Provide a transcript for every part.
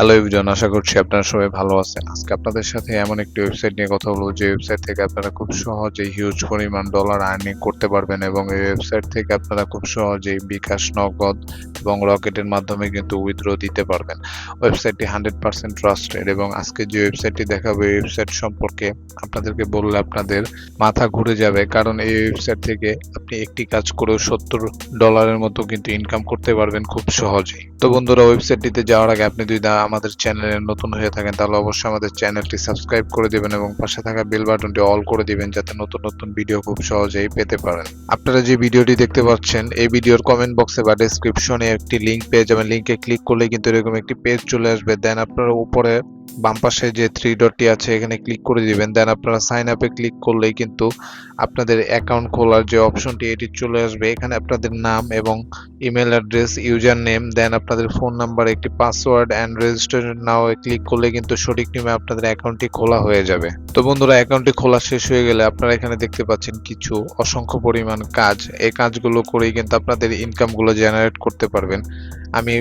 Hello everyone, আশা করছি আপনারা সবাই ভালো আছেন। আজকে আপনাদের সাথে এমন একটি ওয়েবসাইট নিয়ে কথা বলবো যে ওয়েবসাইট থেকে আপনারা খুব সহজেই হিউজ পরিমাণ ডলার আর্নিং করতে পারবেন এবং এই ওয়েবসাইট থেকে আপনারা খুব সহজেই বিকাশ, নগদ এবং রকেটের মাধ্যমে কিন্তু উইথড্র দিতে পারবেন। ওয়েবসাইটটি 100% ট্রাস্টেড এবং আজকে যে ওয়েবসাইটটি দেখাবো এই ওয়েবসাইট সম্পর্কে আপনাদেরকে বললে আপনাদের মাথা ঘুরে যাবে, কারণ এই ওয়েবসাইট থেকে আপনি একটি কাজ করেও $70 মতো কিন্তু ইনকাম করতে পারবেন খুব সহজেই। তো বন্ধুরা, ওয়েবসাইটটিতে যাওয়ার আগে আপনি যদি আমাদের চ্যানেলে নতুন হয়ে থাকেন তাহলে অবশ্যই আমাদের চ্যানেলটি সাবস্ক্রাইব করে দিবেন এবং পাশে থাকা বেল বাটনটি অল করে দিবেন যাতে নতুন নতুন ভিডিও খুব সহজেই পেতে পারেন। আপনারা যে ভিডিওটি দেখতে পাচ্ছেন এই ভিডিওর কমেন্ট বক্সে বা ডেসক্রিপশনে একটি লিংক পেয়ে যাবেন। লিংকে ক্লিক করলে কিন্তু এরকম একটি পেজ চলে আসবে। দেন আপনারা উপরে বাম পাশে যে থ্রি ডটটি আছে এখানে ক্লিক করে দিবেন। দেন আপনারা সাইন আপে ক্লিক করলেই কিন্তু আপনাদের অ্যাকাউন্ট খোলার যে অপশনটি এটি চলে আসবে। এখানে আপনাদের নাম এবং ইমেল অ্যাড্রেস, ইউজার নেম, দেন আপনাদের ফোন নাম্বার, একটি password and registration now click করলে কিন্তু সঠিক নিয়মে আপনাদের অ্যাকাউন্টটি খোলা হয়ে যাবে। তো বন্ধুরা, অ্যাকাউন্টটি খোলা শেষ হয়ে গেলে আপনারা এখানে দেখতে পাচ্ছেন কিছু অসংখ্য পরিমাণ কাজ। এই কাজগুলো করেই কিন্তু আপনাদের ইনকামগুলো জেনারেট করতে পারবেন। আমি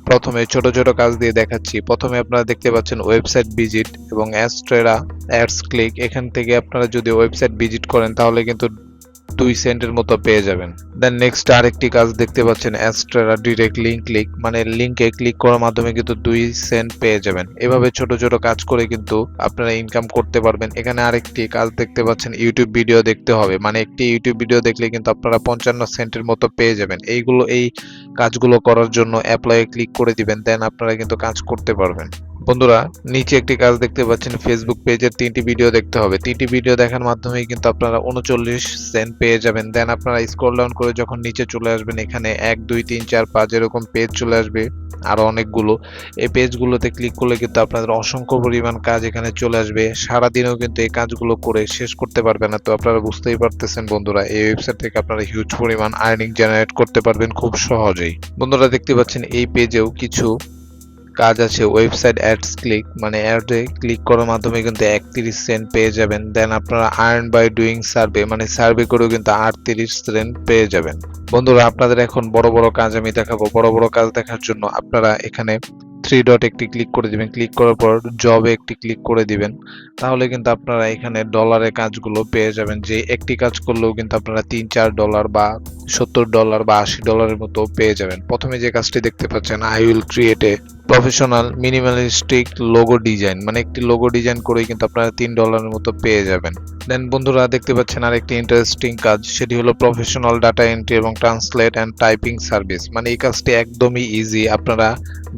প্রথমে ছোট ছোট কাজ দিয়ে দেখাচ্ছি। প্রথমে আপনারা দেখতে পাচ্ছেন ওয়েবসাইট ভিজিট এবং অ্যাস্ট্রেরা অ্যাডস ক্লিক। এখান থেকে আপনারা যদি ওয়েবসাইট ভিজিট করেন তাহলে কিন্তু 2 সেন্টের মতো পেয়ে যাবেন। দেন নেক্সট আরেকটি কাজ দেখতে পাচ্ছেন অ্যাস্ট্রেরা ডিরেক্ট লিংক ক্লিক, মানে লিংকে ক্লিক করার মাধ্যমে কিন্তু 2 সেন্ট পেয়ে যাবেন। এভাবে ছোট ছোট কাজ করে কিন্তু আপনারা ইনকাম করতে পারবেন। এখানে আরেকটি কাজ দেখতে পাচ্ছেন ইউটিউব ভিডিও দেখতে হবে, মানে একটি ইউটিউব ভিডিও দেখলে কিন্তু আপনারা 55 সেন্টের মতো পেয়ে যাবেন। এই কাজগুলো করার জন্য অ্যাপ্লাই ক্লিক করে দিবেন, দেন আপনারা কিন্তু কাজ করতে পারবেন। বন্ধুরা, নিচে একটি কাজ দেখতে পাচ্ছেন ফেসবুক পেজের 3টি ভিডিও দেখতে হবে। 3টি ভিডিও দেখার মাধ্যমে কিন্তু আপনারা 39 সেন্ট পেয়ে যাবেন। দেন আপনারা স্ক্রল ডাউন করে যখন নিচে চলে আসবেন এখানে 1 2 3 4 5 এরকম পেজ চলে আসবে, আরো অনেকগুলো। এই পেজগুলোতে ক্লিক করলে কিন্তু আপনাদের অসংখ্য পরিমাণ কাজ এখানে চলে আসবে। সারাদিনেও কিন্তু এই কাজগুলো করে শেষ করতে পারবেন না। তো আপনারা বুঝতেই পারতেছেন বন্ধুরা, এই ওয়েবসাইট থেকে আপনারা হিউজ পরিমাণ আর্নিং জেনারেট করতে পারবেন খুব সহজেই। বন্ধুরা, দেখতে পাচ্ছেন এই পেজেও কিছু কাজ আছে। ওয়েবসাইট অ্যাডস ক্লিক, মানে অ্যাডে ক্লিক করার মাধ্যমে কিন্তু 31 সেন্ট পেয়ে যাবেন। দেন আপনারা আর্ন বাই ডুইং সার্ভে, মানে সার্ভে করেও কিন্তু 38 সেন্ট পেয়ে যাবেন। বন্ধুরা, আপনাদের এখন বড় বড় কাজ আমি দেখাবো। বড় বড় কাজ দেখার জন্য আপনারা এখানে 3 ডট একটি ক্লিক করে দিবেন। ক্লিক করার পর জবে একটি ক্লিক করে দিবেন। তাহলে কিন্তু আপনারা এখানে ডলারের কাজগুলো পেয়ে যাবেন, যে একটি কাজ করলেও কিন্তু আপনারা $3-4 বা $70 বা $80 মতো পেয়ে যাবেন। প্রথমে যে কাজটি দেখতে পাচ্ছেন I will create a professional minimalistic logo design, মানে একটি লোগো ডিজাইন করেই কিন্তু আপনারা $3 মতো পেয়ে যাবেন। দেন বন্ধুরা, দেখতে পাচ্ছেন আরেকটি ইন্টারেস্টিং কাজ, সেটি হলো প্রফেশনাল ডাটা এন্ট্রি এবং ট্রান্সলেট অ্যান্ড টাইপিং সার্ভিস। মানে এই কাজটি একদমই ইজি। আপনারা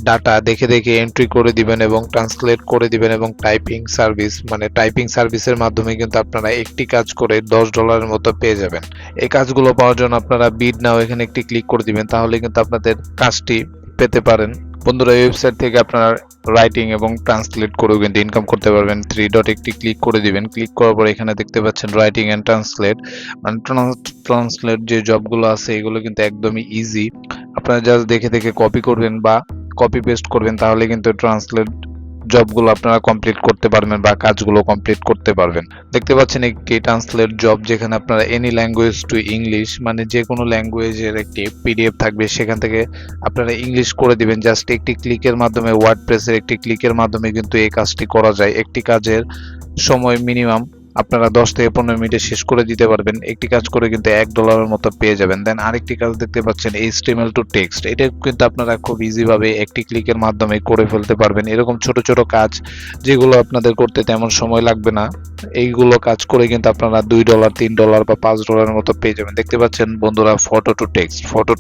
ডাটা দেখে দেখে এন্ট্রি করে দিবেন এবং ট্রান্সলেট করে দিবেন এবং টাইপিং সার্ভিস, মানে টাইপিং সার্ভিসের মাধ্যমে কিন্তু আপনারা একটি কাজ করে $10 মতো পেয়ে যাবেন। এই কাজগুলো পাওয়ার জন্য আপনারা বিড নাও এখানে একটি ক্লিক করে দিবেন, তাহলে কিন্তু আপনাদের কাজটি পেতে পারেন। বন্ধুরা, এই ওয়েবসাইট থেকে আপনারা রাইটিং এবং ট্রান্সলেট করেও কিন্তু ইনকাম করতে পারবেন। 3 ডট একটি ক্লিক করে দিবেন। ক্লিক করার পর এখানে দেখতে পাচ্ছেন রাইটিং এন্ড ট্রান্সলেট, মানে ট্রান্সলেট যে জবগুলো আছে এগুলো কিন্তু একদমই ইজি। আপনারা জাস্ট দেখে দেখে কপি করবেন বা কপি পেস্ট করবেন, তাহলে কিন্তু ট্রান্সলেট জবগুলো আপনারা কমপ্লিট করতে পারবেন বা কাজগুলো কমপ্লিট করতে পারবেন। দেখতে পাচ্ছেন একটি ট্রান্সলেট জব, যেখানে আপনারা এনি ল্যাঙ্গুয়েজ টু ইংলিশ, মানে যে কোনো ল্যাঙ্গুয়েজের একটি পিডিএফ থাকবে, সেখান থেকে আপনারা ইংলিশ করে দিবেন। জাস্ট একটি ক্লিকের মাধ্যমে, ওয়ার্ডপ্রেসের একটি ক্লিকের মাধ্যমে কিন্তু এই কাজটি করা যায়। একটি কাজের সময় মিনিমাম আপনারা 10 থেকে 15 মিনিটে শেষ করে দিতে পারবেন। একটি কাজ করে কিন্তু $1 মতো পেয়ে যাবেন। দেন আরেকটি কাজ দেখতে পাচ্ছেন HTML টু টেক্সট। এটা কিন্তু আপনারা খুব ইজি ভাবে একটি ক্লিকের মাধ্যমে করে ফেলতে পারবেন। এরকম ছোট ছোট কাজ যেগুলো আপনাদের করতে তেমন সময় লাগবে না, এইগুলো কাজ করে কিন্তু আপনারা $2 $3 বা $5 মতো পেয়ে যাবেন। দেখতে পাচ্ছেন বন্ধুরা, ফটো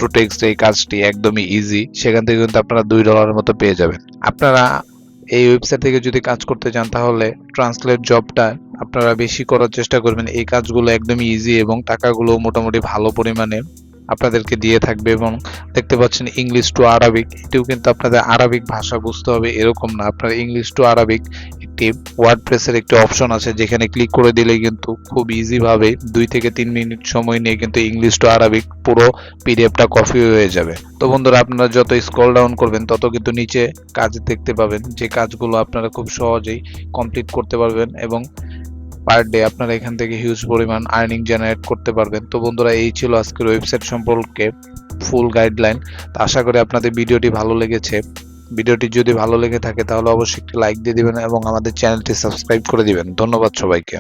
টু টেক্সট এই কাজটি একদমই ইজি। সেখান থেকে কিন্তু আপনারা $2 মতো পেয়ে যাবেন। আপনারা এই ওয়েবসাইট থেকে যদি কাজ করতে চান তাহলে ট্রান্সলেট জবটা আপনারা বেশি করার চেষ্টা করবেন। এই কাজগুলো একদমই ইজি এবং টাকাগুলো মোটামুটি ভালো পরিমাণে আপনাদেরকে দিয়ে থাকবে। এবং দেখতে পাচ্ছেন ইংলিশ টু আরবিক, এটিও কিন্তু আপনাদের আরবিক ভাষা বুঝতে হবে এরকম না। আপনার ইংলিশ টু আরবিক একটি ওয়ার্ডপ্রেসের একটি অপশন আছে, যেখানে ক্লিক করে দিলে কিন্তু খুব ইজি ভাবে 2 থেকে 3 মিনিট সময় নিয়ে কিন্তু ইংলিশ টু আরবিক পুরো পিডিএফটা কপি হয়ে যাবে। তো বন্ধুরা, আপনারা যত স্ক্রল ডাউন করবেন তত কিন্তু নিচে কাজ দেখতে পাবেন, যে কাজগুলো আপনারা খুব সহজেই কমপ্লিট করতে পারবেন এবং পার ডে আপনারা এখান থেকে হিউজ পরিমাণ আর্নিং জেনারেট করতে পারবেন। তো বন্ধুরা, এই ছিল আজকের ওয়েবসাইট সম্পর্কে ফুল গাইডলাইন। তো আশা করি আপনাদের ভিডিওটি ভালো লেগেছে। ভিডিওটি যদি ভালো লেগে থাকে তাহলে অবশ্যই একটি লাইক দিয়ে দিবেন এবং আমাদের চ্যানেলটি সাবস্ক্রাইব করে দিবেন। ধন্যবাদ সবাইকে।